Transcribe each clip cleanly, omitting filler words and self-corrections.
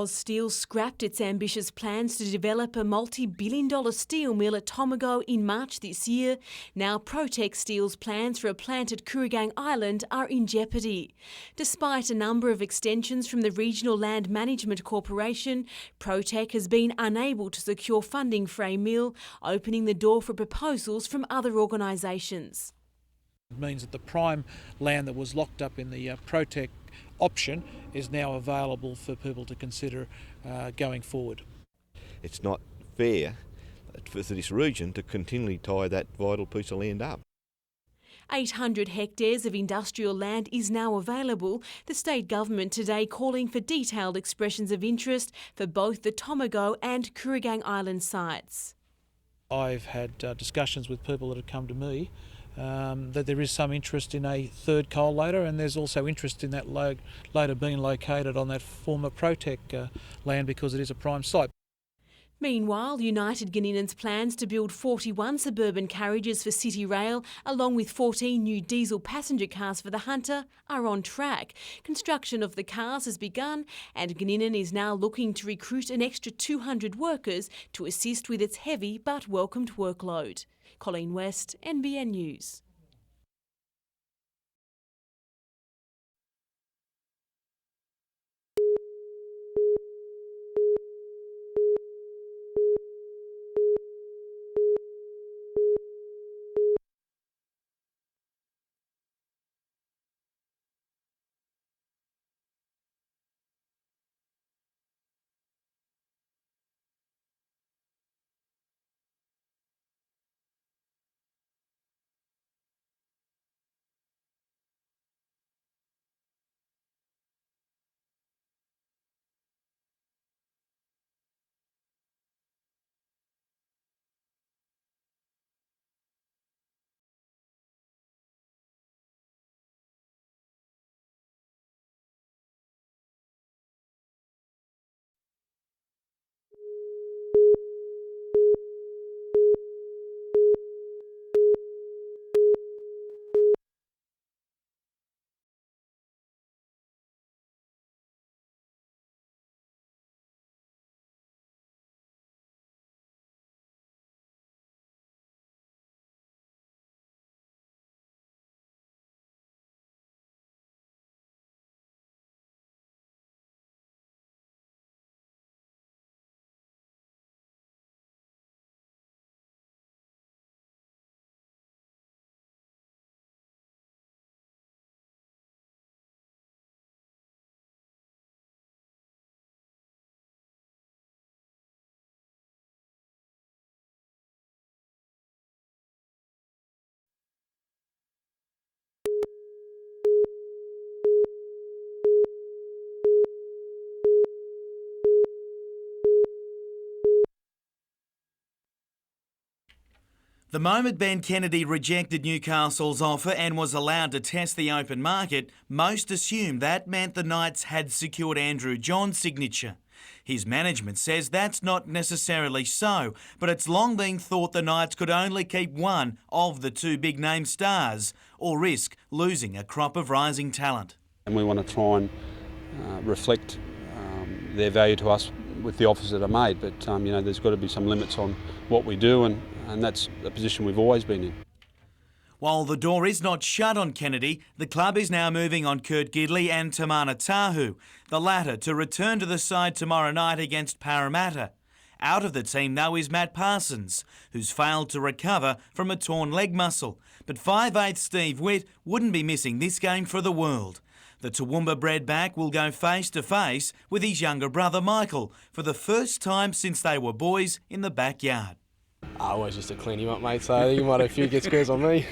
Steel scrapped its ambitious plans to develop a multi-billion-dollar steel mill at Tomago in March this year. Now Protec Steel's plans for a plant at Kooragang Island are in jeopardy. Despite a number of extensions from the Regional Land Management Corporation, Protec has been unable to secure funding for a mill, opening the door for proposals from other organisations. It means that the prime land that was locked up in the Protec option is now available for people to consider going forward. It's not fair for this region to continually tie that vital piece of land up. 800 hectares of industrial land is now available, the state government today calling for detailed expressions of interest for both the Tomago and Kooragang Island sites. I've had discussions with people that have come to me that there is some interest in a third coal loader, and there's also interest in that loader being located on that former Protec land because it is a prime site. Meanwhile, United Guinean's plans to build 41 suburban carriages for City Rail, along with 14 new diesel passenger cars for the Hunter, are on track. Construction of the cars has begun, and Guinean is now looking to recruit an extra 200 workers to assist with its heavy but welcomed workload. Colleen West, NBN News. The moment Ben Kennedy rejected Newcastle's offer and was allowed to test the open market, most assumed that meant the Knights had secured Andrew John's signature. His management says that's not necessarily so, but it's long been thought the Knights could only keep one of the two big-name stars or risk losing a crop of rising talent. And we want to try and reflect their value to us with the offers that are made, but there's got to be some limits on what we do, and that's a position we've always been in. While the door is not shut on Kennedy, the club is now moving on Kurt Gidley and Tamana Tahu, the latter to return to the side tomorrow night against Parramatta. Out of the team, though, is Matt Parsons, who's failed to recover from a torn leg muscle. But 5'8" Steve Witt wouldn't be missing this game for the world. The Toowoomba-bred back will go face-to-face with his younger brother Michael for the first time since they were boys in the backyard. I always used to clean him up, mate, so I think he might have a few get squares on me.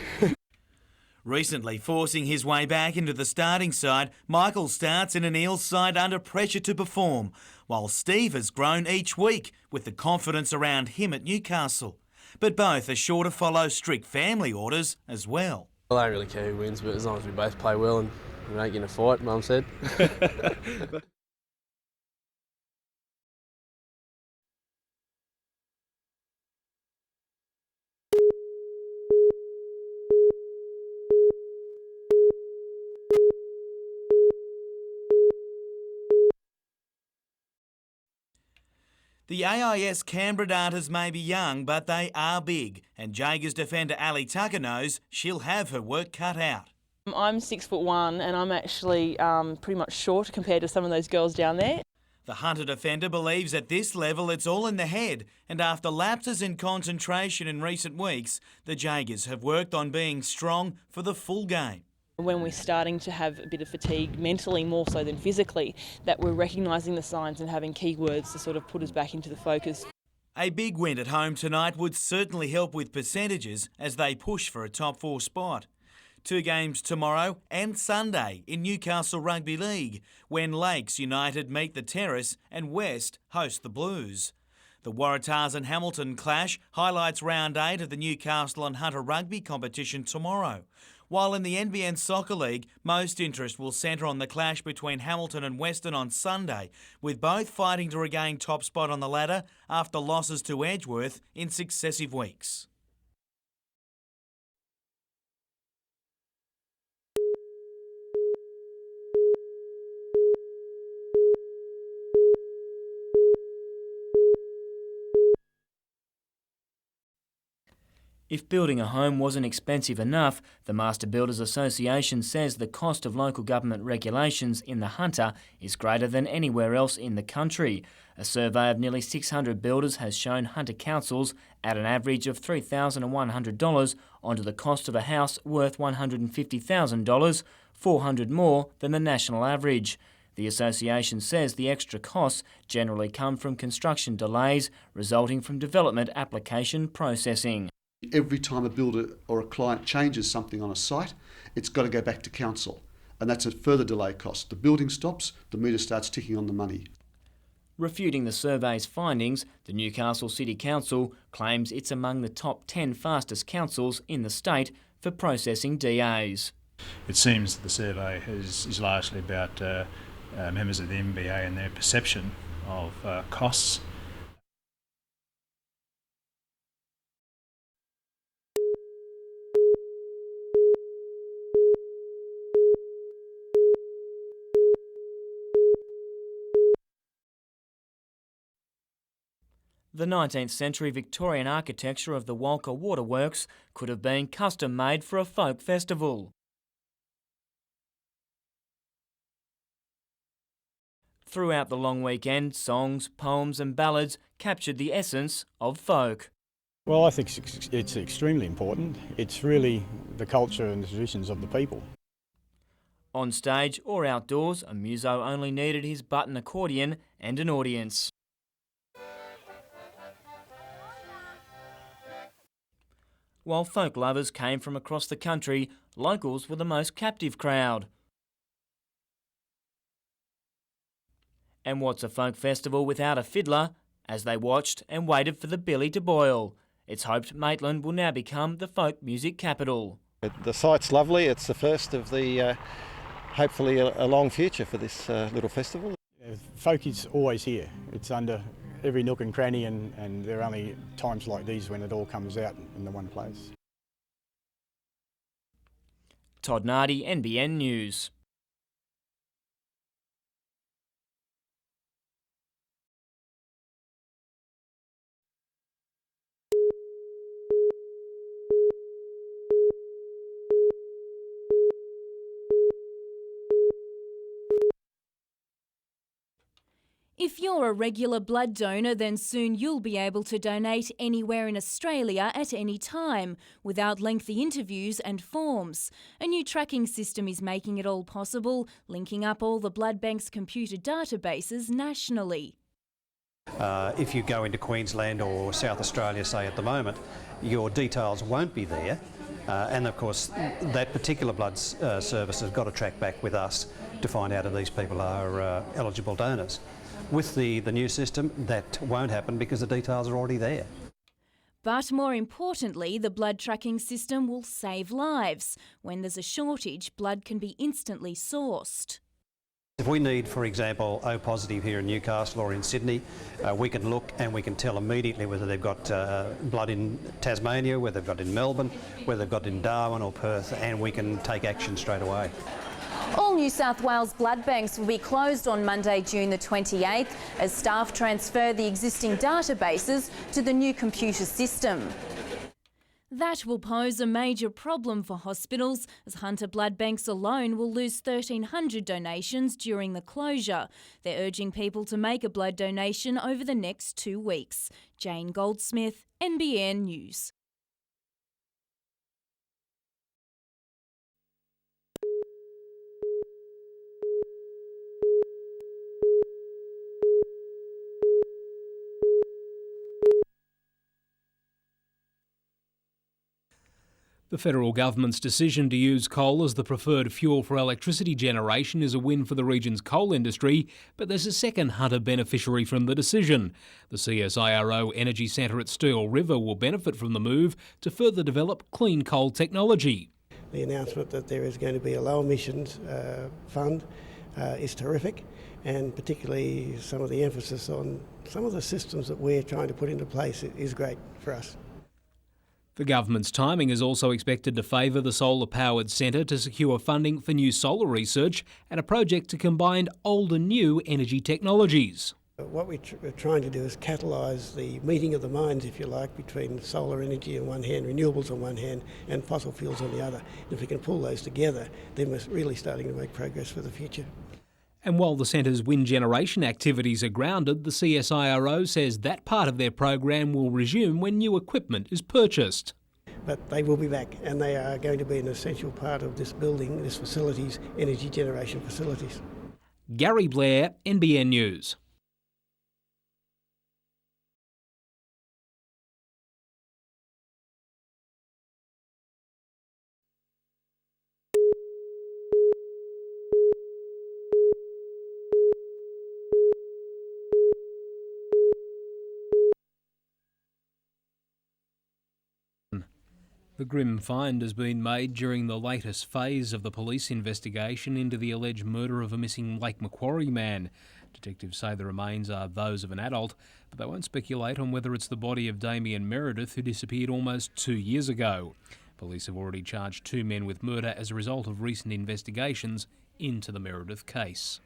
Recently forcing his way back into the starting side, Michael starts in an Eels side under pressure to perform, while Steve has grown each week with the confidence around him at Newcastle. But both are sure to follow strict family orders as well. I don't really care who wins, but as long as we both play well and we don't get in a fight, Mum said. The AIS Canberra darters may be young, but they are big, and Jaegers defender Ali Tucker knows she'll have her work cut out. I'm 6'1" and I'm actually pretty much short compared to some of those girls down there. The Hunter defender believes at this level it's all in the head, and after lapses in concentration in recent weeks, the Jaegers have worked on being strong for the full game. When we're starting to have a bit of fatigue, mentally more so than physically, that we're recognising the signs and having keywords to sort of put us back into the focus. A big win at home tonight would certainly help with percentages as they push for a top 4 spot. 2 games tomorrow and Sunday in Newcastle Rugby League, when Lakes United meet the Torres and West host the Blues. The Waratahs and Hamilton clash highlights round 8 of the Newcastle and Hunter rugby competition tomorrow. While in the NBN Soccer League, most interest will centre on the clash between Hamilton and Western on Sunday, with both fighting to regain top spot on the ladder after losses to Edgeworth in successive weeks. If building a home wasn't expensive enough, the Master Builders Association says the cost of local government regulations in the Hunter is greater than anywhere else in the country. A survey of nearly 600 builders has shown Hunter councils at an average of $3,100 onto the cost of a house worth $150,000, $400 more than the national average. The association says the extra costs generally come from construction delays resulting from development application processing. Every time a builder or a client changes something on a site, it's got to go back to council, and that's a further delay cost. The building stops, the meter starts ticking on the money. Refuting the survey's findings, the Newcastle City Council claims it's among the top 10 fastest councils in the state for processing DAs. It seems the survey is largely about members of the MBA and their perception of costs. The 19th century Victorian architecture of the Walker Waterworks could have been custom made for a folk festival. Throughout the long weekend, songs, poems and ballads captured the essence of folk. Well, I think it's extremely important. It's really the culture and the traditions of the people. On stage or outdoors, a muso only needed his button accordion and an audience. While folk lovers came from across the country, locals were the most captive crowd. And what's a folk festival without a fiddler? As they watched and waited for the billy to boil. It's hoped Maitland will now become the folk music capital. The site's lovely. It's the first of the, hopefully a long future for this little festival. Folk is always here. It's under every nook and cranny, and there are only times like these when it all comes out in the one place. Todd Nardi, NBN News. If you're a regular blood donor, then soon you'll be able to donate anywhere in Australia at any time, without lengthy interviews and forms. A new tracking system is making it all possible, linking up all the blood bank's computer databases nationally. If you go into Queensland or South Australia, say at the moment, your details won't be there. And of course, that particular blood service has got to track back with us to find out if these people are eligible donors. With the new system, that won't happen because the details are already there. But more importantly, the blood tracking system will save lives. When there's a shortage, blood can be instantly sourced. If we need, for example, O positive here in Newcastle or in Sydney, we can look and we can tell immediately whether they've got blood in Tasmania, whether they've got in Melbourne, whether they've got in Darwin or Perth, and we can take action straight away. All New South Wales blood banks will be closed on Monday, June the 28th, as staff transfer the existing databases to the new computer system. That will pose a major problem for hospitals, as Hunter blood banks alone will lose 1,300 donations during the closure. They're urging people to make a blood donation over the next 2 weeks. Jane Goldsmith, NBN News. The federal government's decision to use coal as the preferred fuel for electricity generation is a win for the region's coal industry, but there's a second Hunter beneficiary from the decision. The CSIRO Energy Centre at Steel River will benefit from the move to further develop clean coal technology. The announcement that there is going to be a low emissions fund is terrific, and particularly some of the emphasis on some of the systems that we're trying to put into place is great for us. The government's timing is also expected to favour the solar-powered centre to secure funding for new solar research and a project to combine old and new energy technologies. What we're trying to do is catalyse the meeting of the minds, if you like, between solar energy on one hand, renewables on one hand, and fossil fuels on the other. And if we can pull those together, then we're really starting to make progress for the future. And while the centre's wind generation activities are grounded, the CSIRO says that part of their program will resume when new equipment is purchased. But they will be back, and they are going to be an essential part of this building, this facility's energy generation facilities. Gary Blair, NBN News. The grim find has been made during the latest phase of the police investigation into the alleged murder of a missing Lake Macquarie man. Detectives say the remains are those of an adult, but they won't speculate on whether it's the body of Damien Meredith, who disappeared almost 2 years ago. Police have already charged 2 men with murder as a result of recent investigations into the Meredith case.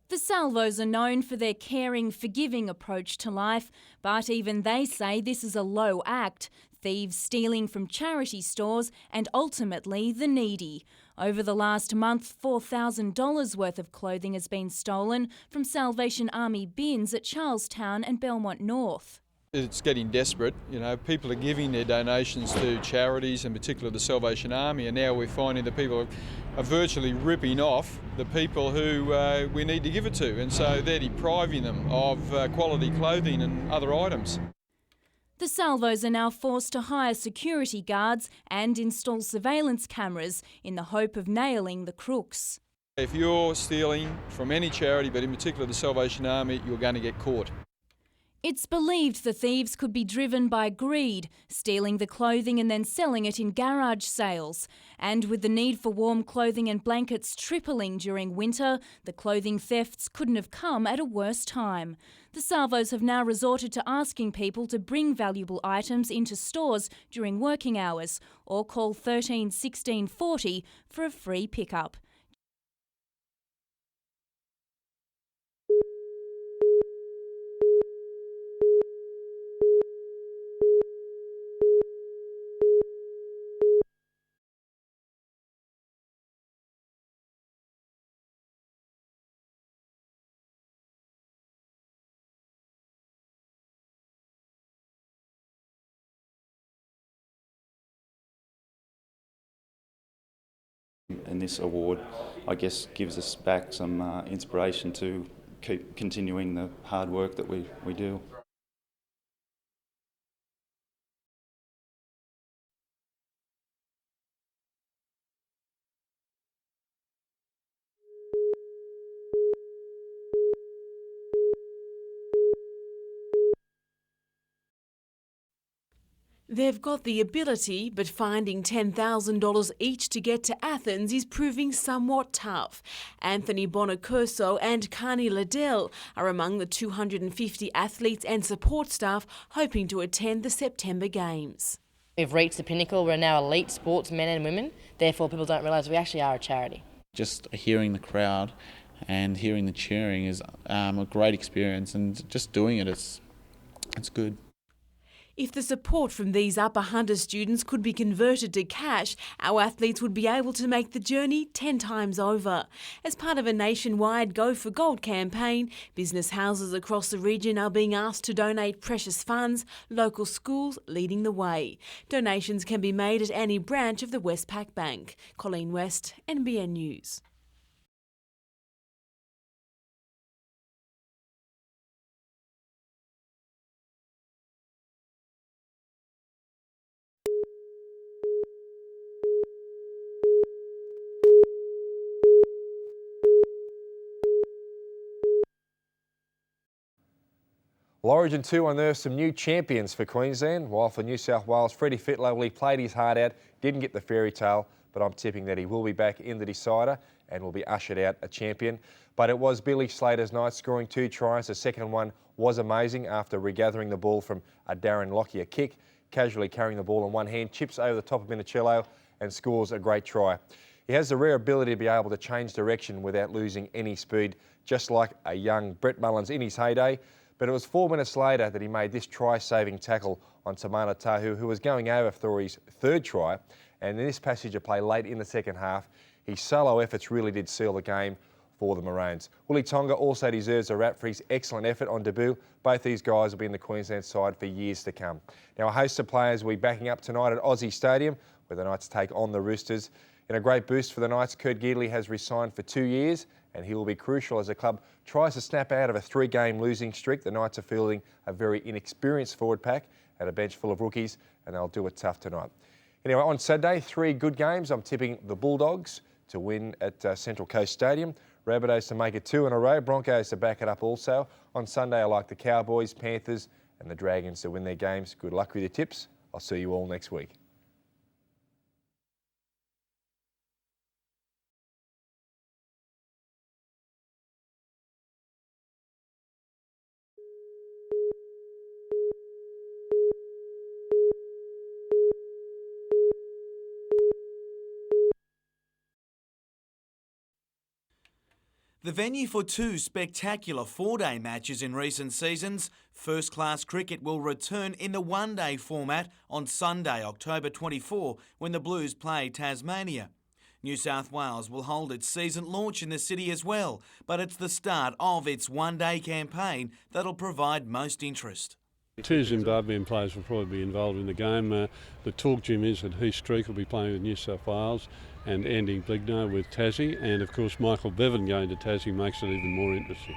The Salvos are known for their caring, forgiving approach to life, but even they say this is a low act. Thieves stealing from charity stores and ultimately the needy. Over the last month, $4,000 worth of clothing has been stolen from Salvation Army bins at Charlestown and Belmont North. It's getting desperate. You know, people are giving their donations to charities, in particular the Salvation Army, and now we're finding that people are virtually ripping off the people who we need to give it to, and so they're depriving them of quality clothing and other items. The Salvos are now forced to hire security guards and install surveillance cameras in the hope of nailing the crooks. If you're stealing from any charity, but in particular the Salvation Army, you're going to get caught. It's believed the thieves could be driven by greed, stealing the clothing and then selling it in garage sales. And with the need for warm clothing and blankets tripling during winter, the clothing thefts couldn't have come at a worse time. The Salvos have now resorted to asking people to bring valuable items into stores during working hours or call 13 16 40 for a free pickup. And this award, I guess, gives us back some inspiration to keep continuing the hard work that we do. They've got the ability, but finding $10,000 each to get to Athens is proving somewhat tough. Anthony Bonacurso and Carney Liddell are among the 250 athletes and support staff hoping to attend the September Games. We've reached the pinnacle. We're now elite sports men and women. Therefore, people don't realise we actually are a charity. Just hearing the crowd and hearing the cheering is a great experience, and just doing it, it's good. If the support from these Upper Hunter students could be converted to cash, our athletes would be able to make the journey 10 times over. As part of a nationwide Go for Gold campaign, business houses across the region are being asked to donate precious funds, local schools leading the way. Donations can be made at any branch of the Westpac Bank. Colleen West, NBN News. Origin 2 unearthed some new champions for Queensland, while for New South Wales, Freddie Fittler played his heart out, didn't get the fairy tale, but I'm tipping that he will be back in the decider and will be ushered out a champion. But it was Billy Slater's night, scoring 2 tries. The second one was amazing after regathering the ball from a Darren Lockyer kick, casually carrying the ball in one hand, chips over the top of Minicello and scores a great try. He has the rare ability to be able to change direction without losing any speed, just like a young Brett Mullins in his heyday. But it was 4 minutes later that he made this try-saving tackle on Tamana Tahu, who was going over for his 3rd try. And in this passage of play late in the second half, his solo efforts really did seal the game for the Maroons. Willie Tonga also deserves a rap for his excellent effort on debut. Both these guys will be in the Queensland side for years to come. Now, a host of players will be backing up tonight at Aussie Stadium, where the Knights take on the Roosters. In a great boost for the Knights, Kurt Gidley has re-signed for 2 years, and he will be crucial as the club tries to snap out of a 3-game losing streak. The Knights are fielding a very inexperienced forward pack and a bench full of rookies, and they'll do it tough tonight. Anyway, on Saturday, 3 good games. I'm tipping the Bulldogs to win at Central Coast Stadium, Rabbitohs to make it 2 in a row, Broncos to back it up also. On Sunday, I like the Cowboys, Panthers and the Dragons to win their games. Good luck with your tips. I'll see you all next week. The venue for 2 spectacular 4-day matches in recent seasons, first-class cricket will return in the one-day format on Sunday, October 24, when the Blues play Tasmania. New South Wales will hold its season launch in the city as well, but it's the start of its one-day campaign that'll provide most interest. 2 Zimbabwean players will probably be involved in the game. The talk, Jim, is that Heath Streak will be playing with New South Wales and Andy Bligno with Tassie, and of course Michael Bevan going to Tassie makes it even more interesting.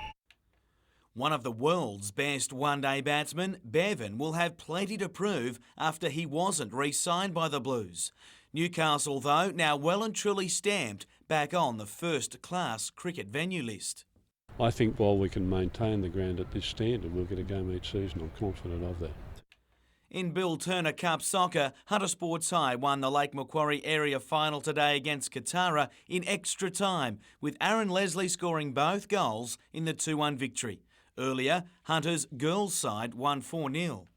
One of the world's best one-day batsmen, Bevan, will have plenty to prove after he wasn't re-signed by the Blues. Newcastle, though, now well and truly stamped back on the first-class cricket venue list. I think while we can maintain the ground at this standard, we'll get a game each season. I'm confident of that. In Bill Turner Cup soccer, Hunter Sports High won the Lake Macquarie area final today against Katara in extra time, with Aaron Leslie scoring both goals in the 2-1 victory. Earlier, Hunter's girls' side won 4-0.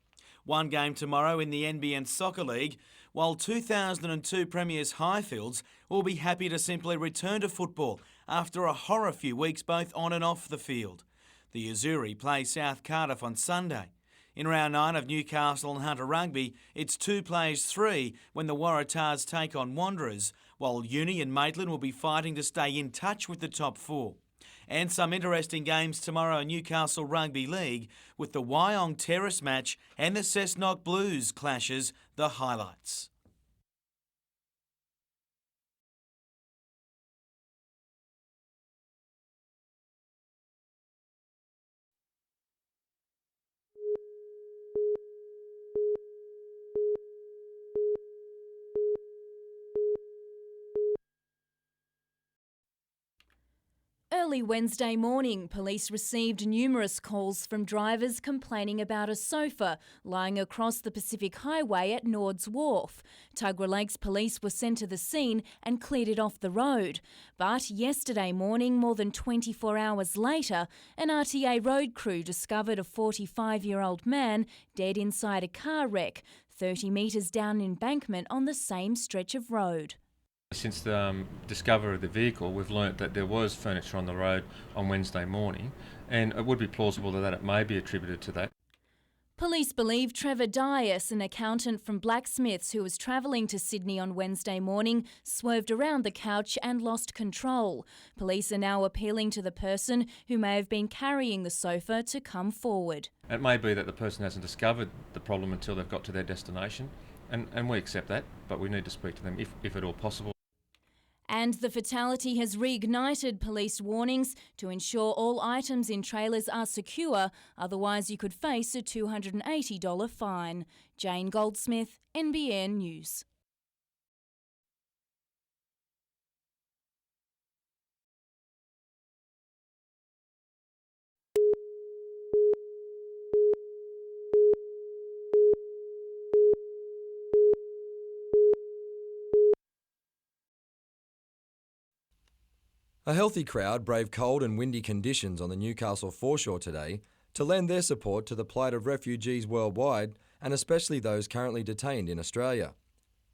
One game tomorrow in the NBN Soccer League, while 2002 Premiers Highfields will be happy to simply return to football after a horror few weeks both on and off the field. The Azuri play South Cardiff on Sunday. In round 9 of Newcastle and Hunter Rugby, it's 2 plays 3 when the Waratahs take on Wanderers, while Uni and Maitland will be fighting to stay in touch with the top 4. And some interesting games tomorrow in Newcastle Rugby League, with the Wyong Terrace match and the Cessnock Blues clashes the highlights. Early Early Wednesday morning, police received numerous calls from drivers complaining about a sofa lying across the Pacific Highway at Nord's Wharf. Tuggerah Lakes police were sent to the scene and cleared it off the road. But yesterday morning, more than 24 hours later, an RTA road crew discovered a 45-year-old man dead inside a car wreck, 30 metres down an embankment on the same stretch of road. Since the discovery of the vehicle, we've learnt that there was furniture on the road on Wednesday morning, and it would be plausible that it may be attributed to that. Police believe Trevor Dias, an accountant from Blacksmiths who was travelling to Sydney on Wednesday morning, swerved around the couch and lost control. Police are now appealing to the person who may have been carrying the sofa to come forward. It may be that the person hasn't discovered the problem until they've got to their destination, and we accept that, but we need to speak to them if at all possible. And the fatality has reignited police warnings to ensure all items in trailers are secure, otherwise you could face a $280 fine. Jane Goldsmith, NBN News. A healthy crowd braved cold and windy conditions on the Newcastle foreshore today to lend their support to the plight of refugees worldwide, and especially those currently detained in Australia.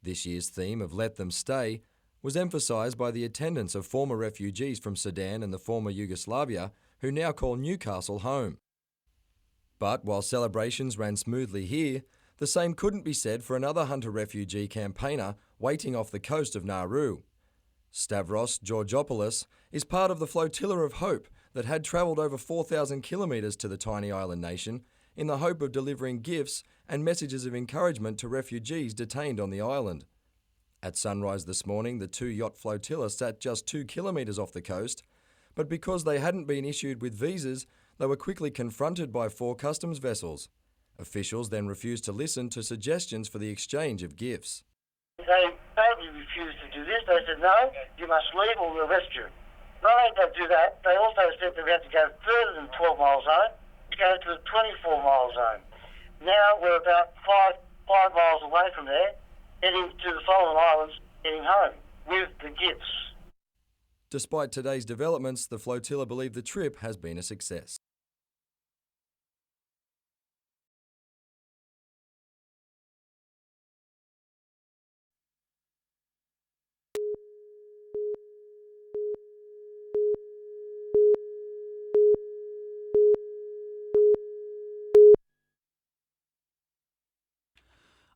This year's theme of Let Them Stay was emphasised by the attendance of former refugees from Sudan and the former Yugoslavia who now call Newcastle home. But while celebrations ran smoothly here, the same couldn't be said for another Hunter refugee campaigner waiting off the coast of Nauru. Stavros Georgopoulos is part of the flotilla of hope that had travelled over 4,000 kilometres to the tiny island nation in the hope of delivering gifts and messages of encouragement to refugees detained on the island. At sunrise this morning, the two-yacht flotilla sat just 2 kilometres off the coast, but because they hadn't been issued with visas, they were quickly confronted by 4 customs vessels. Officials then refused to listen to suggestions for the exchange of gifts. They badly refused to do this. They said, no, you must leave or we'll arrest you. Not only did they do that, they also said that we had to go further than 12-mile zone to go to a 24-mile zone. Now we're about 5 miles away from there, heading to the Solomon Islands, heading home with the gifts. Despite today's developments, the flotilla believe the trip has been a success.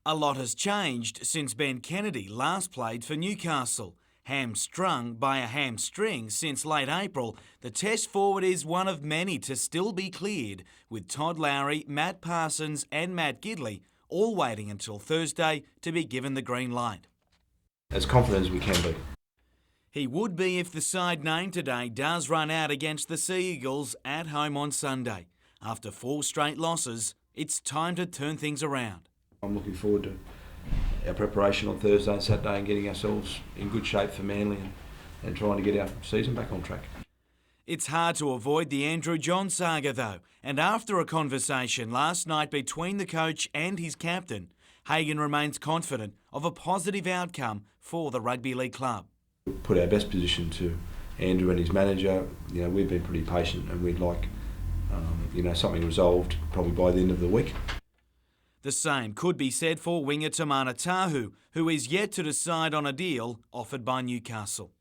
A lot has changed since Ben Kennedy last played for Newcastle. Hamstrung by a hamstring since late April, the Test forward is one of many to still be cleared, with Todd Lowry, Matt Parsons and Matt Gidley all waiting until Thursday to be given the green light. As confident as we can be. He would be if the side named today does run out against the Sea Eagles at home on Sunday. After 4 straight losses, it's time to turn things around. I'm looking forward to our preparation on Thursday and Saturday and getting ourselves in good shape for Manly and trying to get our season back on track. It's hard to avoid the Andrew John saga though, and after a conversation last night between the coach and his captain, Hagan remains confident of a positive outcome for the rugby league club. We'll put our best position to Andrew and his manager. We've been pretty patient and we'd like something resolved probably by the end of the week. The same could be said for winger Tamana Tahu, who is yet to decide on a deal offered by Newcastle.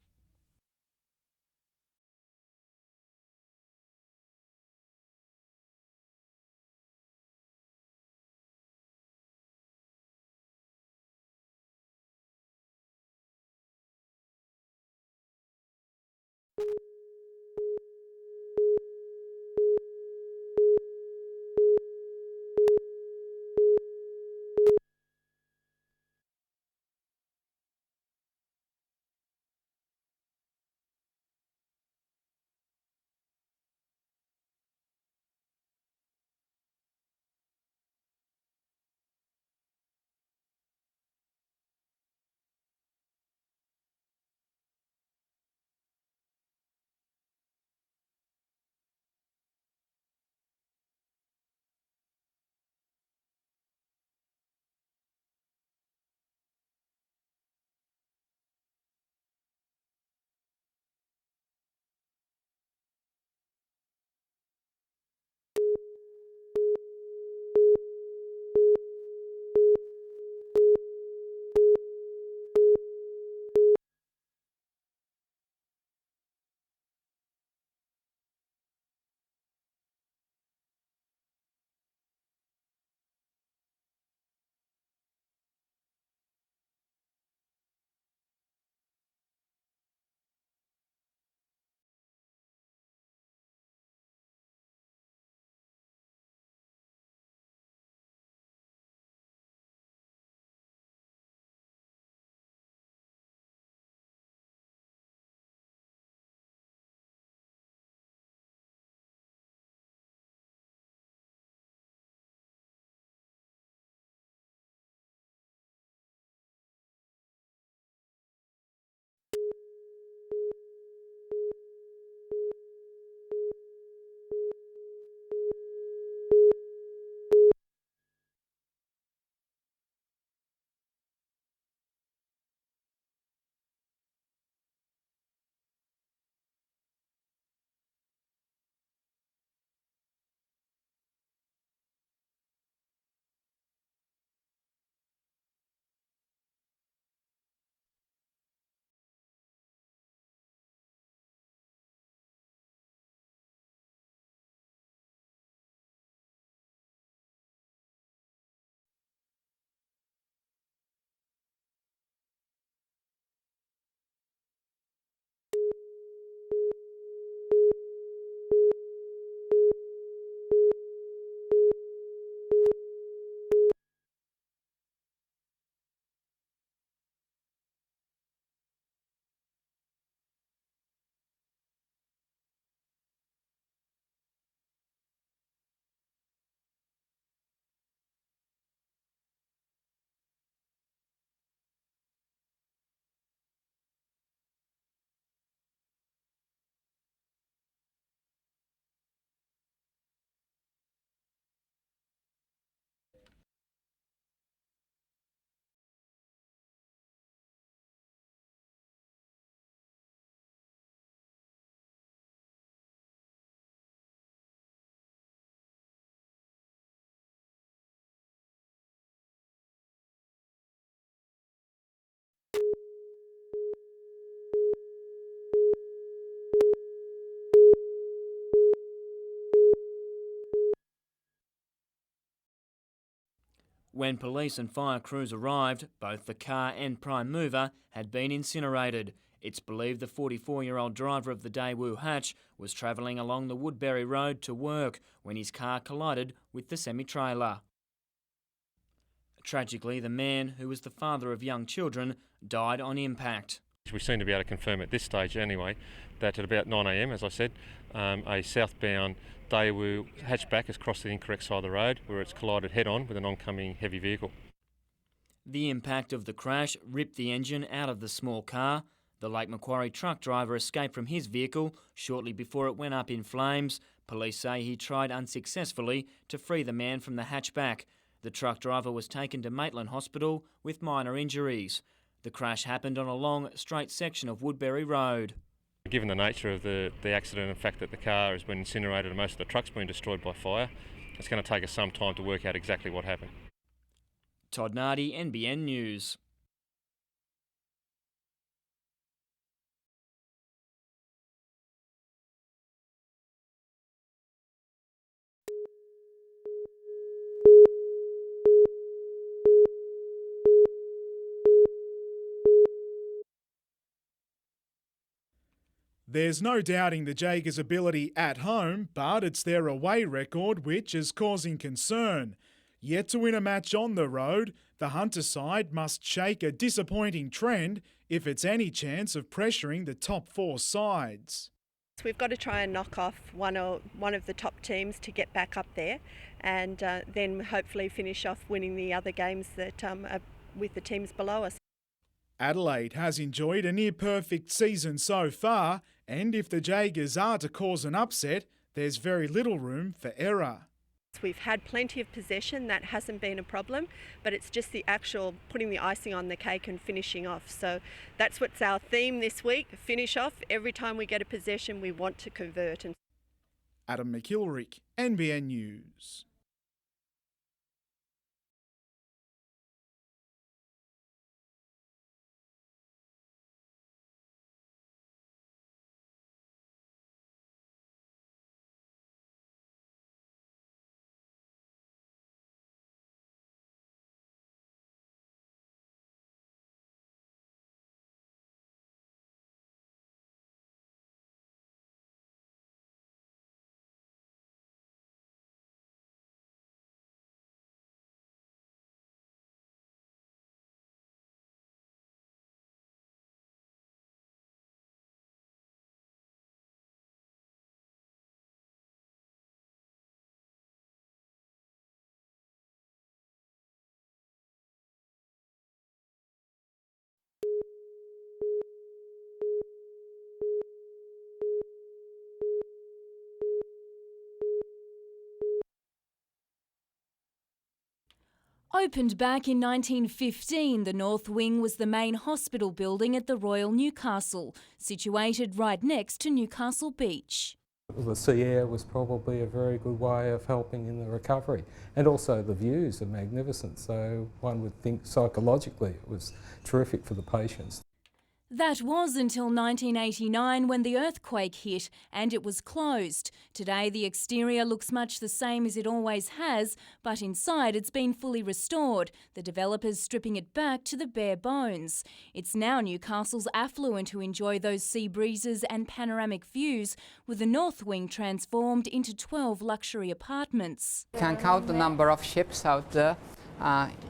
When police and fire crews arrived, both the car and prime mover had been incinerated. It's believed the 44-year-old driver of the Daewoo hatch was travelling along the Woodbury Road to work when his car collided with the semi-trailer. Tragically, the man, who was the father of young children, died on impact. We seem to be able to confirm at this stage anyway that at about 9 a.m, as I said, a southbound Daewoo hatchback has crossed the incorrect side of the road where it's collided head-on with an oncoming heavy vehicle. The impact of the crash ripped the engine out of the small car. The Lake Macquarie truck driver escaped from his vehicle shortly before it went up in flames. Police say he tried unsuccessfully to free the man from the hatchback. The truck driver was taken to Maitland Hospital with minor injuries. The crash happened on a long, straight section of Woodbury Road. Given the nature of the accident and the fact that the car has been incinerated and most of the truck's been destroyed by fire, it's going to take us some time to work out exactly what happened. Todd Nardi, NBN News. There's no doubting the Jaegers' ability at home, but it's their away record which is causing concern. Yet to win a match on the road, the Hunter side must shake a disappointing trend if it's any chance of pressuring the top four sides. We've got to try and knock off one of the top teams to get back up there, and then hopefully finish off winning the other games that are with the teams below us. Adelaide has enjoyed a near-perfect season so far, and if the Jaegers are to cause an upset, there's very little room for error. We've had plenty of possession, that hasn't been a problem, but it's just the actual putting the icing on the cake and finishing off. So that's what's our theme this week, finish off. Every time we get a possession, we want to convert. Adam McIlrick, NBN News. Opened back in 1915, the North Wing was the main hospital building at the Royal Newcastle, situated right next to Newcastle Beach. The sea air was probably a very good way of helping in the recovery, and also the views are magnificent, so one would think psychologically it was terrific for the patients. That was until 1989 when the earthquake hit and it was closed. Today the exterior looks much the same as it always has, but inside it's been fully restored, the developers stripping it back to the bare bones. It's now Newcastle's affluent who enjoy those sea breezes and panoramic views, with the North Wing transformed into 12 luxury apartments. You can count the number of ships out there.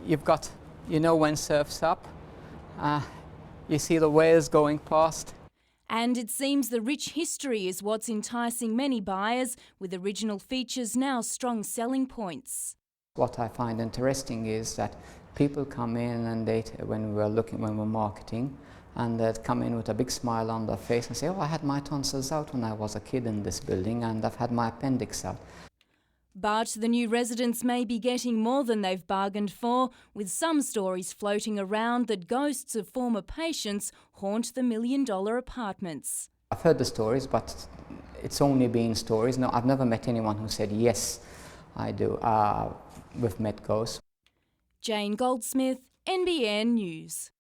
You've got, when surf's up. You see the waves going past. And it seems the rich history is what's enticing many buyers, with original features now strong selling points. What I find interesting is that people come in and when we're marketing, and they'd come in with a big smile on their face and say, "Oh, I had my tonsils out when I was a kid in this building, and I've had my appendix out." But the new residents may be getting more than they've bargained for, with some stories floating around that ghosts of former patients haunt the $1 million apartments. I've heard the stories, but it's only been stories. No, I've never met anyone who said, "Yes, I do." We've met ghosts. Jane Goldsmith, NBN News.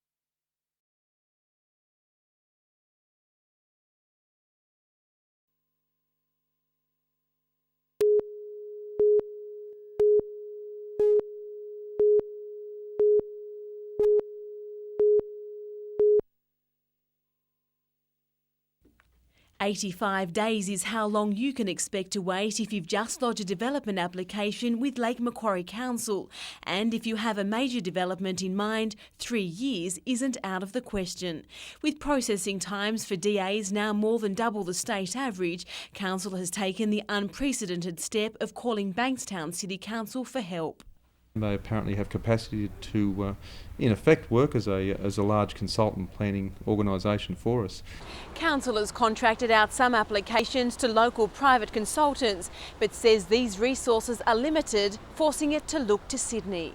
85 days is how long you can expect to wait if you've just lodged a development application with Lake Macquarie Council. And if you have a major development in mind, 3 years isn't out of the question. With processing times for DAs now more than double the state average, Council has taken the unprecedented step of calling Bankstown City Council for help. They apparently have capacity to, in effect, work as a large consultant planning organisation for us. Council has contracted out some applications to local private consultants, but says these resources are limited, forcing it to look to Sydney.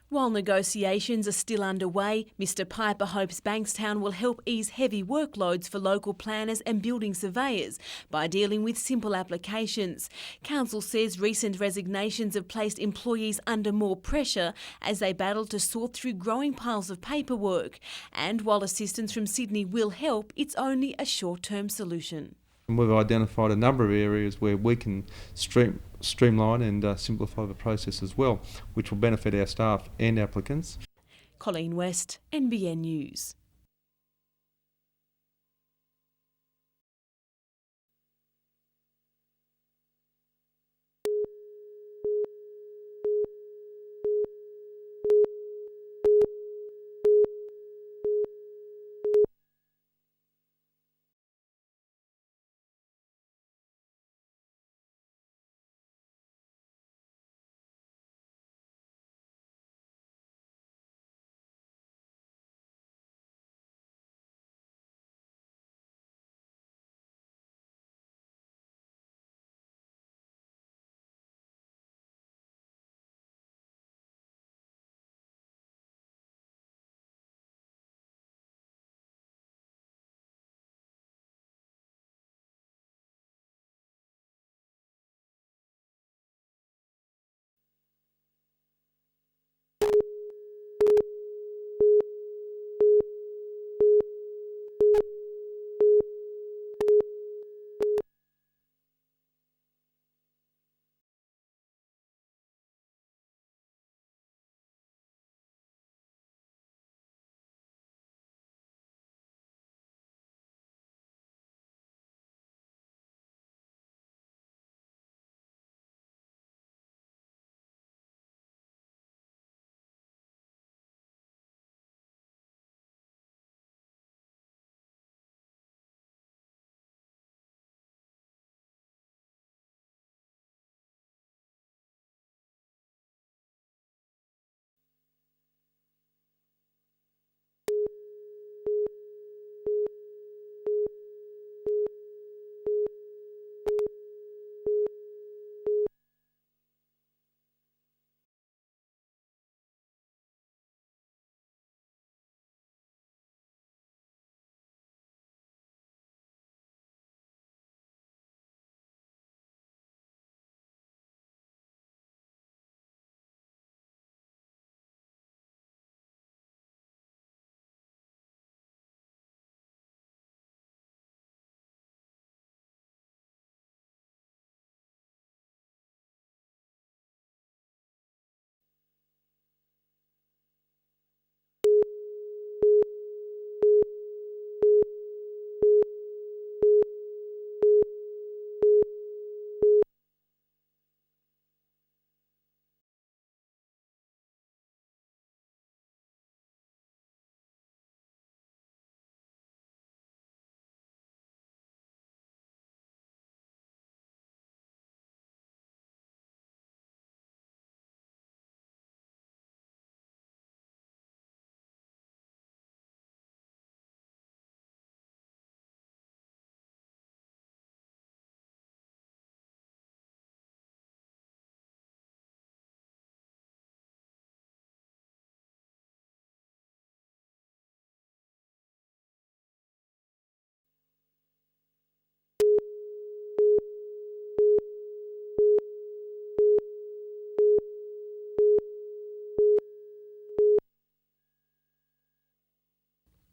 While negotiations are still underway, Mr Piper hopes Bankstown will help ease heavy workloads for local planners and building surveyors by dealing with simple applications. Council says recent resignations have placed employees under more pressure as they battle to sort through growing piles of paperwork. And while assistance from Sydney will help, it's only a short-term solution. And we've identified a number of areas where we can streamline and simplify the process as well, which will benefit our staff and applicants. Colleen West, NBN News.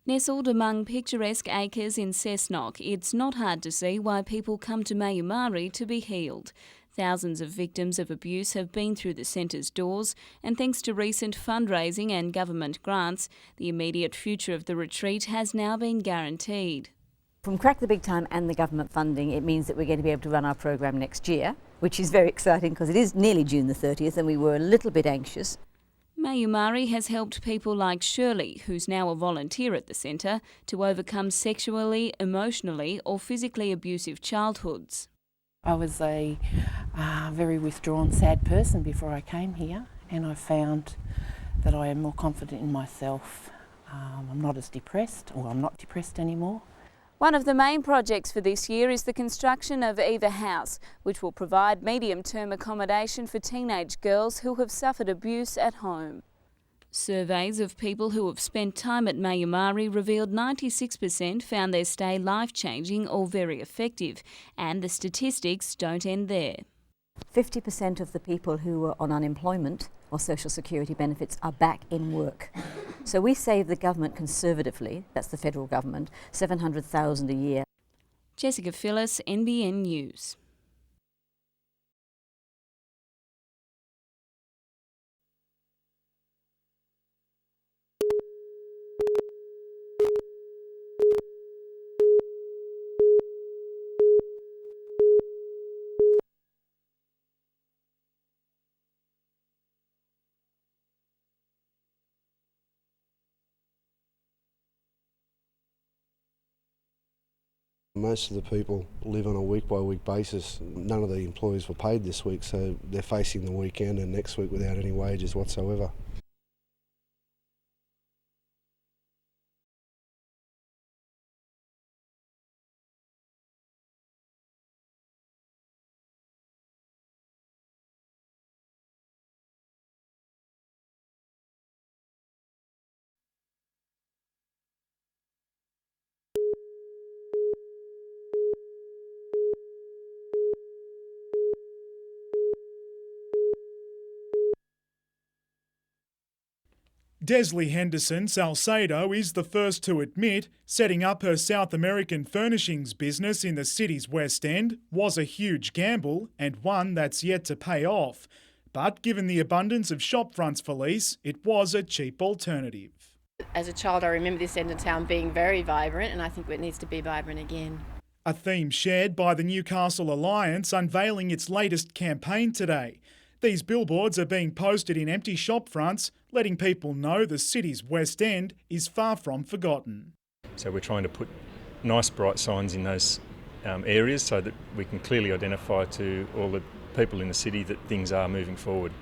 Nestled among picturesque acres in Cessnock, it's not hard to see why people come to Mayumari to be healed. Thousands of victims of abuse have been through the centre's doors, and thanks to recent fundraising and government grants, the immediate future of the retreat has now been guaranteed. From Crack the Big Time and the government funding, it means that we're going to be able to run our program next year, which is very exciting because it is nearly June the 30th and we were a little bit anxious. Mayumari has helped people like Shirley, who's now a volunteer at the centre, to overcome sexually, emotionally or physically abusive childhoods. I was a very withdrawn, sad person before I came here, and I found that I am more confident in myself. I'm not as depressed, or I'm not depressed anymore. One of the main projects for this year is the construction of Eva House, which will provide medium-term accommodation for teenage girls who have suffered abuse at home. Surveys of people who have spent time at Mayumari revealed 96% found their stay life-changing or very effective, and the statistics don't end there. 50% of the people who were on unemployment or social security benefits are back in work. So we save the government conservatively, that's the federal government, $700,000 a year. Jessica Phyllis, NBN News. Most of the people live on a week-by-week basis. None of the employees were paid this week, so they're facing the weekend and next week without any wages whatsoever. Desley Henderson Salcedo is the first to admit setting up her South American furnishings business in the city's West End was a huge gamble and one that's yet to pay off. But given the abundance of shop fronts for lease, it was a cheap alternative. As a child, I remember this end of town being very vibrant, and I think it needs to be vibrant again. A theme shared by the Newcastle Alliance unveiling its latest campaign today. These billboards are being posted in empty shop fronts, letting people know the city's West End is far from forgotten. So we're trying to put nice bright signs in those areas so that we can clearly identify to all the people in the city that things are moving forward.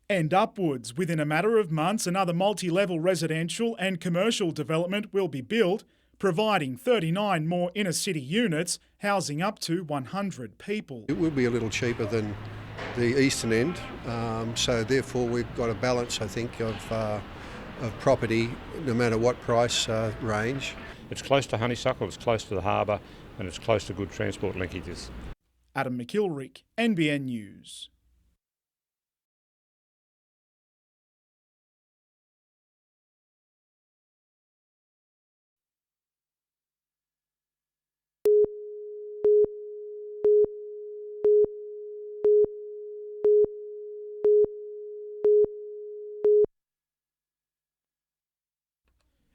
And upwards, within a matter of months, another multi-level residential and commercial development will be built, providing 39 more inner-city units, housing up to 100 people. It will be a little cheaper than the eastern end, so therefore we've got a balance, I think, of property, no matter what price range. It's close to Honeysuckle, it's close to the harbour, and it's close to good transport linkages. Adam McIlrick, NBN News.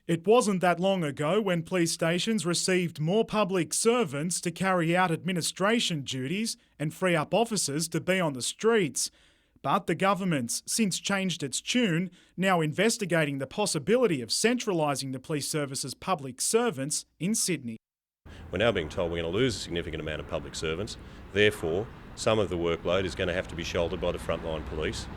It wasn't that long ago when police stations received more public servants to carry out administration duties and free up officers to be on the streets. But the government's since changed its tune, now investigating the possibility of centralising the police service's public servants in Sydney. We're now being told we're going to lose a significant amount of public servants. Therefore, some of the workload is going to have to be shouldered by the frontline police.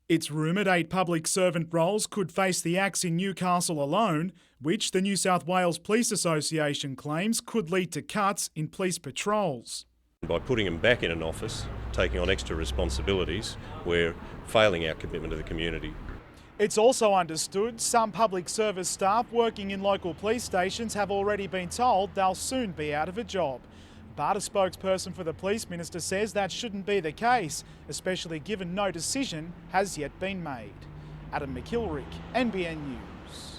It's rumoured 8 public servant roles could face the axe in Newcastle alone, which the New South Wales Police Association claims could lead to cuts in police patrols. By putting them back in an office, taking on extra responsibilities, we're failing our commitment to the community. It's also understood some public service staff working in local police stations have already been told they'll soon be out of a job. But a spokesperson for the Police Minister says that shouldn't be the case, especially given no decision has yet been made. Adam McIlrick, NBN News.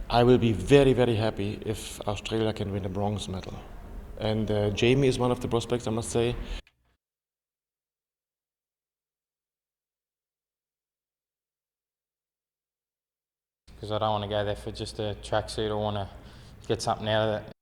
I will be very, very happy if Australia can win a bronze medal. And Jamie is one of the prospects, I must say. Because I don't want to go there for just a tracksuit. I want to get something out of it.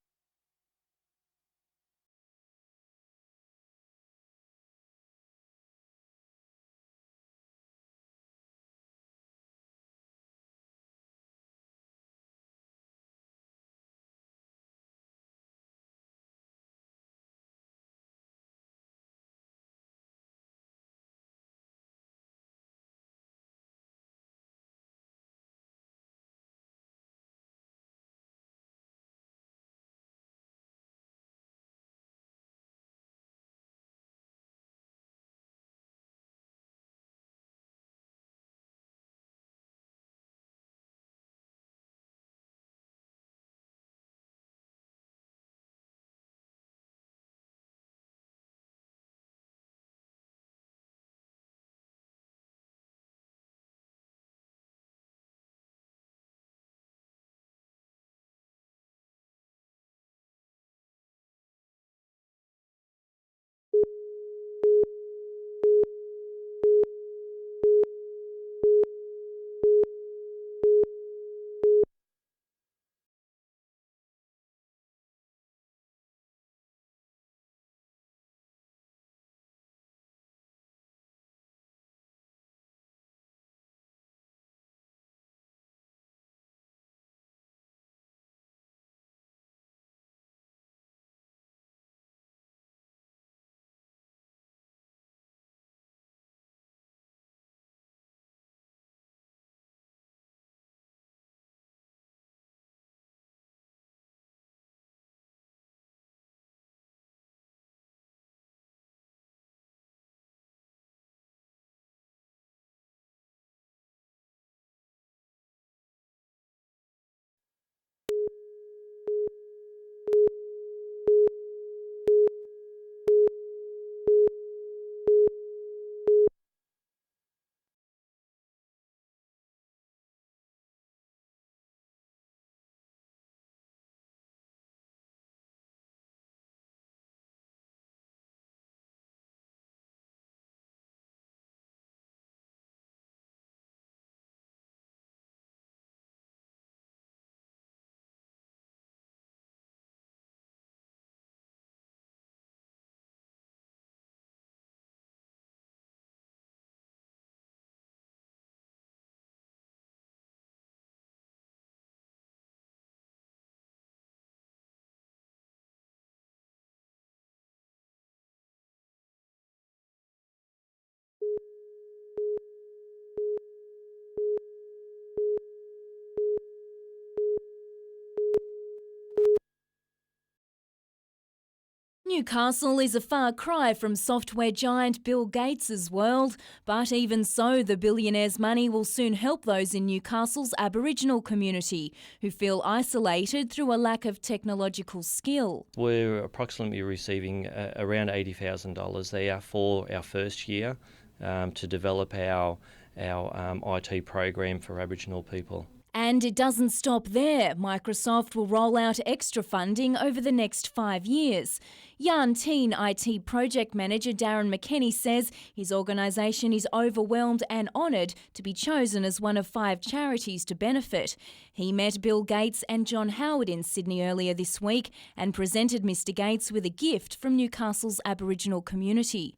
Newcastle is a far cry from software giant Bill Gates' world, but even so, the billionaire's money will soon help those in Newcastle's Aboriginal community who feel isolated through a lack of technological skill. We're approximately receiving around $80,000 there for our first year to develop our IT program for Aboriginal people. And it doesn't stop there. Microsoft will roll out extra funding over the next 5 years. Yarn Teen IT project manager Darren McKenny says his organisation is overwhelmed and honoured to be chosen as one of 5 charities to benefit. He met Bill Gates and John Howard in Sydney earlier this week and presented Mr Gates with a gift from Newcastle's Aboriginal community.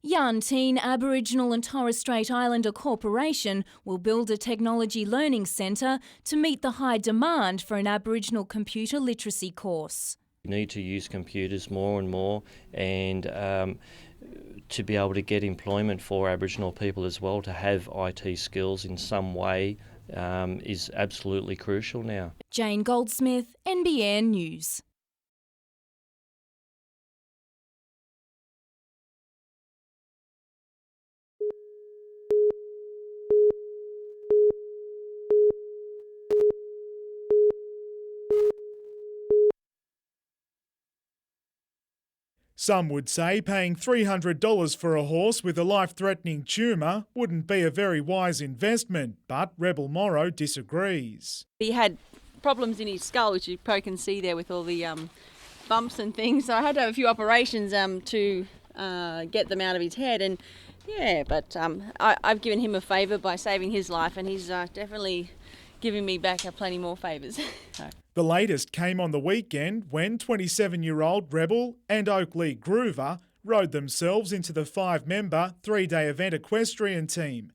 Yarn Teen Aboriginal and Torres Strait Islander Corporation will build a technology learning centre to meet the high demand for an Aboriginal computer literacy course. We need to use computers more and more, and to be able to get employment for Aboriginal people as well, to have IT skills in some way is absolutely crucial now. Jane Goldsmith, NBN News. Some would say paying $300 for a horse with a life-threatening tumour wouldn't be a very wise investment, but Rebel Morrow disagrees. He had problems in his skull, which you probably can see there with all the bumps and things. So I had to have a few operations to get them out of his head. And yeah, but I've given him a favour by saving his life, and he's definitely giving me back plenty more favours. The latest came on the weekend when 27-year-old Rebel and Oakley Groover rode themselves into the 5-member 3-day event equestrian team.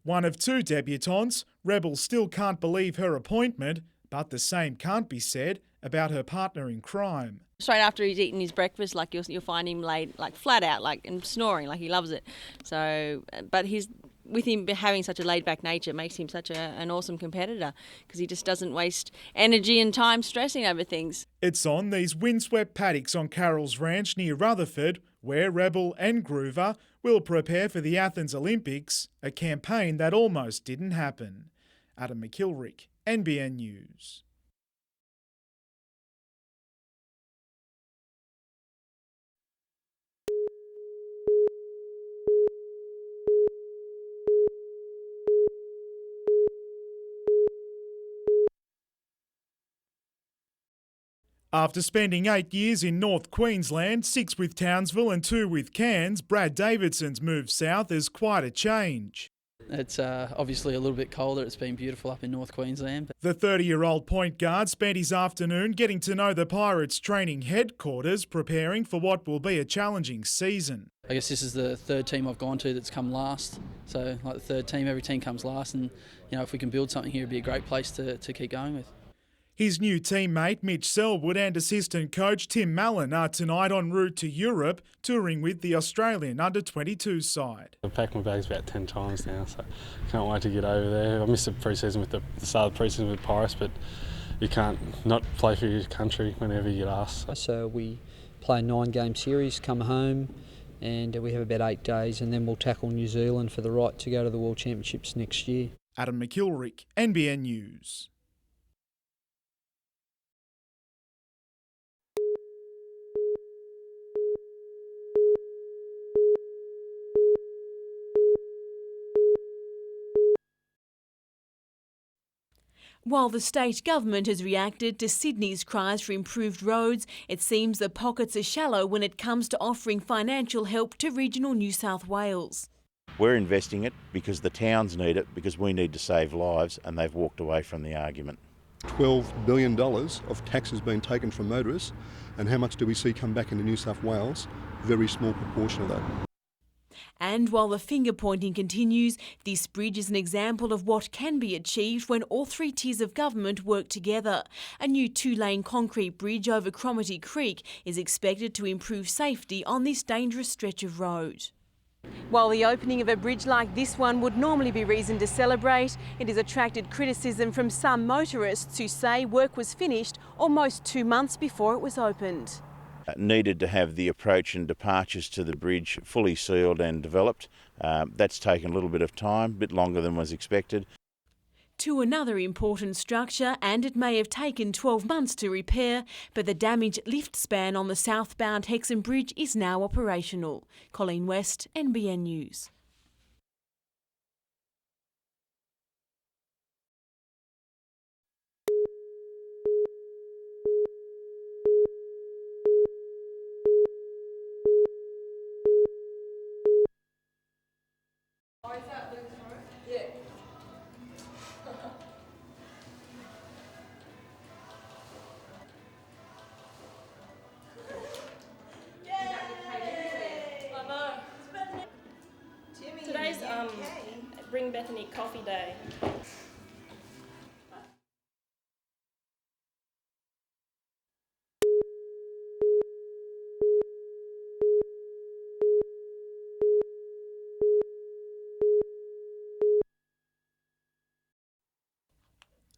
One of 2 debutantes, Rebel still can't believe her appointment, but the same can't be said about her partner in crime. Straight after he's eaten his breakfast, like you'll find him laid like flat out, like and snoring, like he loves it. So, but with him having such a laid-back nature makes him such an awesome competitor because he just doesn't waste energy and time stressing over things. It's on these windswept paddocks on Carroll's Ranch near Rutherford where Rebel and Groover will prepare for the Athens Olympics, a campaign that almost didn't happen. Adam McKilrick, NBN News. After spending 8 years in North Queensland, 6 with Townsville and 2 with Cairns, Brad Davidson's move south is quite a change. It's obviously a little bit colder. It's been beautiful up in North Queensland. The 30-year-old point guard spent his afternoon getting to know the Pirates' training headquarters, preparing for what will be a challenging season. I guess this is the 3rd team I've gone to that's come last. So like the 3rd team, every team comes last, and if we can build something here, it'd be a great place to keep going with. His new teammate Mitch Selwood and assistant coach Tim Mallon are tonight en route to Europe, touring with the Australian under-22 side. I've packed my bags about 10 times now, so can't wait to get over there. I missed the pre-season with the start of the pre-season with Torres, but you can't not play for your country whenever you get asked. So we play a 9-game series, come home, and we have about 8 days, and then we'll tackle New Zealand for the right to go to the World Championships next year. Adam McKilrick, NBN News. While the state government has reacted to Sydney's cries for improved roads, it seems the pockets are shallow when it comes to offering financial help to regional New South Wales. We're investing it because the towns need it, because we need to save lives, and they've walked away from the argument. $12 billion of taxes being taken from motorists, and how much do we see come back into New South Wales? Very small proportion of that. And while the finger-pointing continues, this bridge is an example of what can be achieved when all 3 tiers of government work together. A new 2-lane concrete bridge over Cromarty Creek is expected to improve safety on this dangerous stretch of road. While the opening of a bridge like this one would normally be reason to celebrate, it has attracted criticism from some motorists who say work was finished almost 2 months before it was opened. Needed to have the approach and departures to the bridge fully sealed and developed. That's taken a little bit of time, a bit longer than was expected. To another important structure, and it may have taken 12 months to repair, but the damaged lift span on the southbound Hexham Bridge is now operational. Colleen West, NBN News. Today's Bring Bethany Coffee Day.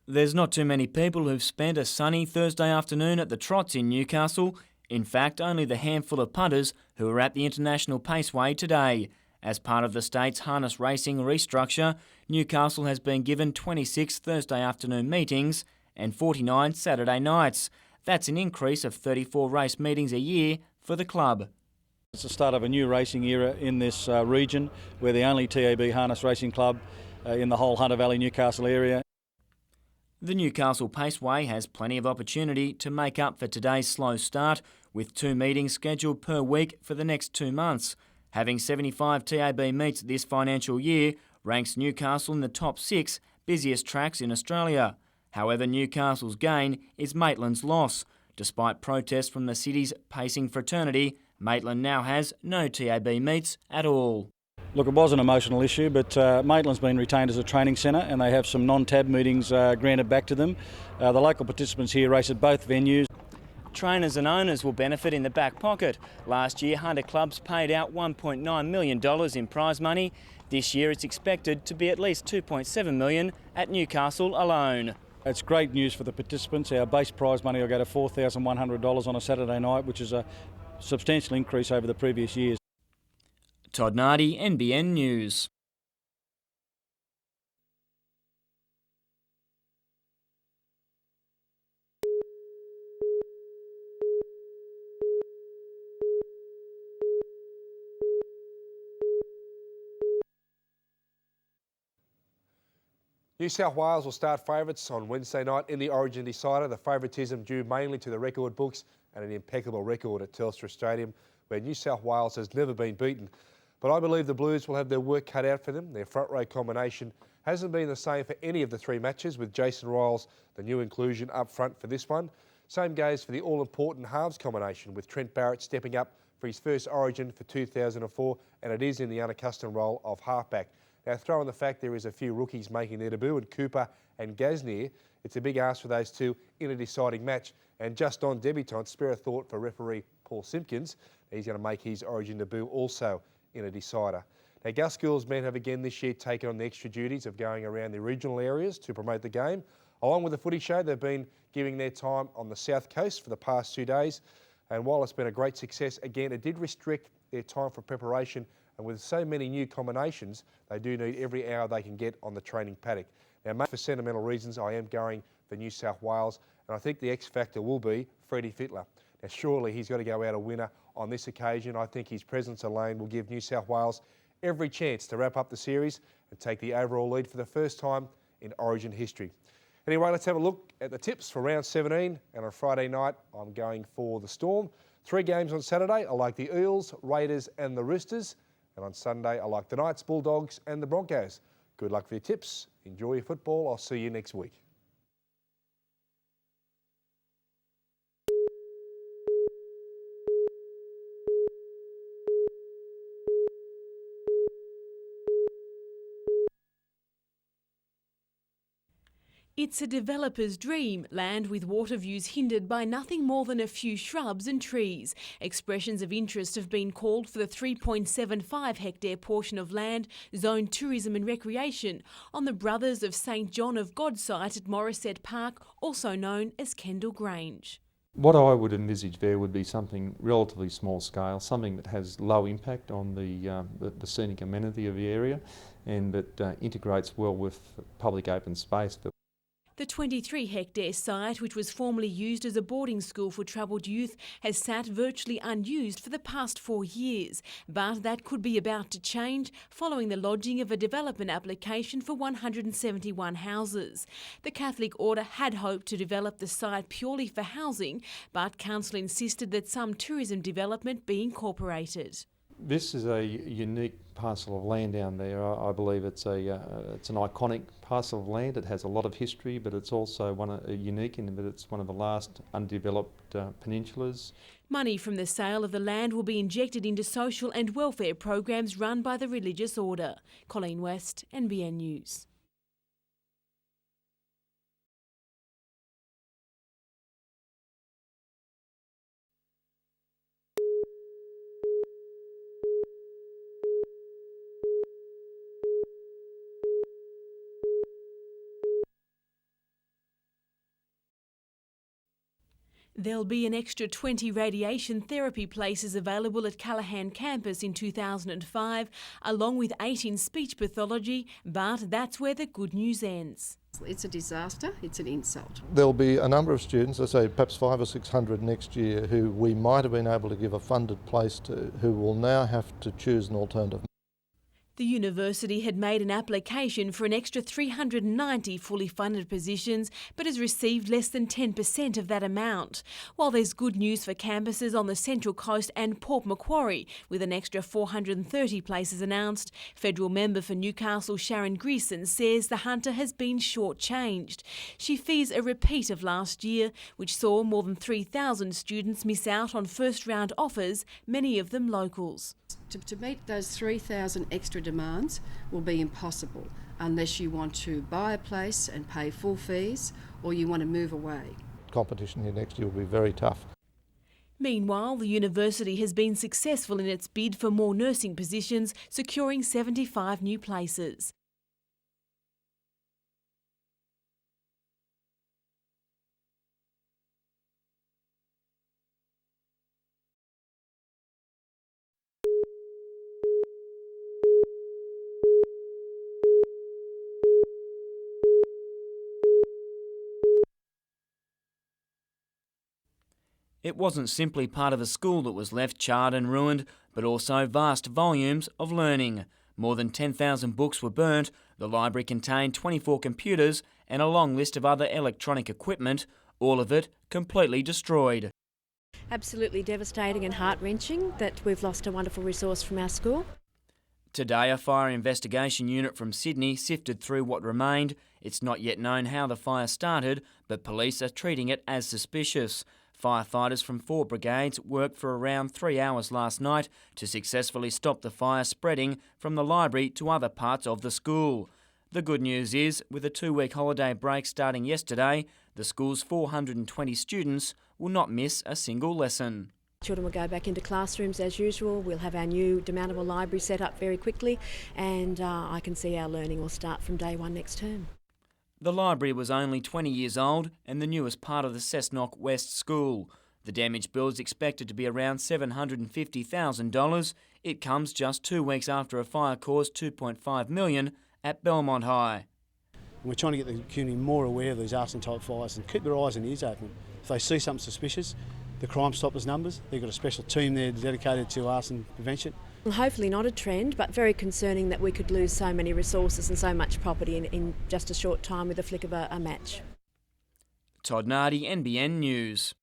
There's not too many people who've spent a sunny Thursday afternoon at the Trots in Newcastle. In fact, only the handful of punters who are at the International Paceway today. As part of the state's harness racing restructure, Newcastle has been given 26 Thursday afternoon meetings and 49 Saturday nights. That's an increase of 34 race meetings a year for the club. It's the start of a new racing era in this region. We're the only TAB harness racing club in the whole Hunter Valley, Newcastle area. The Newcastle Paceway has plenty of opportunity to make up for today's slow start, with 2 meetings scheduled per week for the next 2 months. Having 75 TAB meets this financial year ranks Newcastle in the top 6 busiest tracks in Australia. However, Newcastle's gain is Maitland's loss. Despite protests from the city's pacing fraternity, Maitland now has no TAB meets at all. Look, it was an emotional issue, but Maitland's been retained as a training centre and they have some non-TAB meetings granted back to them. The local participants here race at both venues. Trainers and owners will benefit in the back pocket. Last year, Hunter clubs paid out $1.9 million in prize money. This year it's expected to be at least $2.7 million at Newcastle alone. It's great news for the participants. Our base prize money will go to $4,100 on a Saturday night, which is a substantial increase over the previous years. Todd Nardi, NBN News. New South Wales will start favourites on Wednesday night in the Origin Decider, the favouritism due mainly to the record books and an impeccable record at Telstra Stadium, where New South Wales has never been beaten. But I believe the Blues will have their work cut out for them. Their front row combination hasn't been the same for any of the 3 matches, with Jason Riles, the new inclusion, up front for this one. Same goes for the all-important halves combination, with Trent Barrett stepping up for his first Origin for 2004, and it is in the unaccustomed role of halfback. Now, throw in the fact there is a few rookies making their debut, and Cooper and Gasnier. It's a big ask for those two in a deciding match. And just on debutant, spare a thought for referee Paul Simpkins. He's going to make his Origin debut also in a decider. Now, Gaskell's men have again this year taken on the extra duties of going around the regional areas to promote the game. Along with the footy show, they've been giving their time on the South Coast for the past 2 days. And while it's been a great success, again, it did restrict their time for preparation. And with so many new combinations, they do need every hour they can get on the training paddock. Now, for sentimental reasons, I am going for New South Wales, and I think the X factor will be Freddie Fittler. Now, surely he's got to go out a winner on this occasion. I think his presence alone will give New South Wales every chance to wrap up the series and take the overall lead for the first time in Origin history. Anyway, let's have a look at the tips for round 17, and on Friday night, I'm going for the Storm. 3 games on Saturday. I like the Eels, Raiders and the Roosters. And on Sunday, I like the Knights, Bulldogs and the Broncos. Good luck for your tips. Enjoy your football. I'll see you next week. It's a developer's dream, land with water views hindered by nothing more than a few shrubs and trees. Expressions of interest have been called for the 3.75 hectare portion of land zoned tourism and recreation on the Brothers of St John of God site at Morisset Park, also known as Kendall Grange. What I would envisage there would be something relatively small scale, something that has low impact on the scenic amenity of the area and that integrates well with public open space. The 23-hectare site, which was formerly used as a boarding school for troubled youth, has sat virtually unused for the past 4 years. But that could be about to change following the lodging of a development application for 171 houses. The Catholic Order had hoped to develop the site purely for housing, but Council insisted that some tourism development be incorporated. This is a unique parcel of land down there. I believe it's an iconic parcel of land. It has a lot of history, but it's also unique in that it's one of the last undeveloped peninsulas. Money from the sale of the land will be injected into social and welfare programs run by the religious order. Colleen West, NBN News. There'll be an extra 20 radiation therapy places available at Callaghan campus in 2005, along with 8 in speech pathology, but that's where the good news ends. It's a disaster, it's an insult. There'll be a number of students, I say perhaps 500 or 600 next year, who we might have been able to give a funded place to, who will now have to choose an alternative. The university had made an application for an extra 390 fully funded positions, but has received less than 10% of that amount. While there's good news for campuses on the Central Coast and Port Macquarie, with an extra 430 places announced, federal member for Newcastle Sharon Greason says the Hunter has been shortchanged. She fears a repeat of last year, which saw more than 3,000 students miss out on first-round offers, many of them locals. To meet those 3,000 extra demands will be impossible unless you want to buy a place and pay full fees or you want to move away. Competition here next year will be very tough. Meanwhile, the university has been successful in its bid for more nursing positions, securing 75 new places. It wasn't simply part of a school that was left charred and ruined, but also vast volumes of learning. More than 10,000 books were burnt, the library contained 24 computers and a long list of other electronic equipment, all of it completely destroyed. Absolutely devastating and heart-wrenching that we've lost a wonderful resource from our school. Today, a fire investigation unit from Sydney sifted through what remained. It's not yet known how the fire started, but police are treating it as suspicious. Firefighters from 4 brigades worked for around 3 hours last night to successfully stop the fire spreading from the library to other parts of the school. The good news is, with a 2-week holiday break starting yesterday, the school's 420 students will not miss a single lesson. Children will go back into classrooms as usual. We'll have our new demountable library set up very quickly, and I can see our learning will start from day 1 next term. The library was only 20 years old and the newest part of the Cessnock West School. The damage bill is expected to be around $750,000. It comes just 2 weeks after a fire caused $2.5 million at Belmont High. We're trying to get the community more aware of these arson-type fires and keep their eyes and ears open. If they see something suspicious, the Crime Stoppers numbers, they've got a special team there dedicated to arson prevention. Well, hopefully not a trend, but very concerning that we could lose so many resources and so much property in just a short time with a flick of a match. Todd Nardi, NBN News.